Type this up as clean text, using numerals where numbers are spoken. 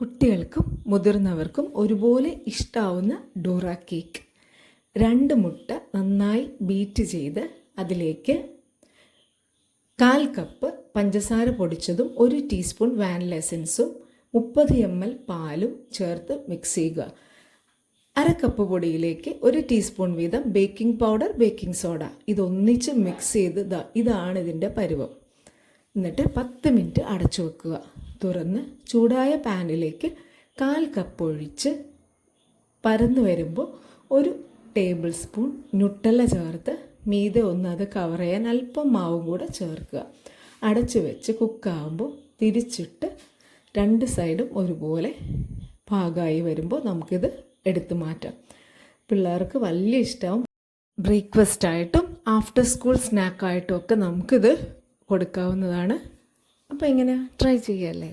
കുട്ടികൾക്കും മുതിർന്നവർക്കും ഒരുപോലെ ഇഷ്ടാവുന്ന ഡോറ കേക്ക്. 2 മുട്ട നന്നായി ബീറ്റ് ചെയ്ത് അതിലേക്ക് 1/4 കപ്പ് പഞ്ചസാര പൊടിച്ചതും 1 ടീസ്പൂൺ വാനില എസൻസും 30 ml പാലും ചേർത്ത് മിക്സ് ചെയ്യുക. 1/2 കപ്പ് പൊടിയിലേക്ക് 1 ടീസ്പൂൺ വീതം ബേക്കിംഗ് പൗഡർ, ബേക്കിംഗ് സോഡ ഇതൊന്നിച്ച് മിക്സ് ചെയ്ത് ഇതാണ് ഇതിൻ്റെ പരുവം. എന്നിട്ട് 10 മിനിറ്റ് അടച്ചു വെക്കുക. തുറന്ന് ചൂടായ പാനിലേക്ക് 1/4 കപ്പ് ഒഴിച്ച് പരന്നു വരുമ്പോൾ 1 ടേബിൾ സ്പൂൺ ന്യൂട്ടല്ല ചേർത്ത് മീതെ അത് കവർ ചെയ്യാൻ അല്പം മാവും കൂടെ ചേർക്കുക. അടച്ചു വെച്ച് കുക്കാവുമ്പോൾ തിരിച്ചിട്ട് 2 സൈഡും ഒരുപോലെ പാകമായി വരുമ്പോൾ നമുക്കിത് എടുത്തു മാറ്റാം. പിള്ളേർക്ക് വലിയ ഇഷ്ടമാവും. ബ്രേക്ക്ഫാസ്റ്റായിട്ടും ആഫ്റ്റർ സ്കൂൾ സ്നാക്കായിട്ടും ഒക്കെ നമുക്കിത് കൊടുക്കാവുന്നതാണ്. അപ്പോൾ ഇങ്ങനെ ട്രൈ ചെയ്യല്ലേ.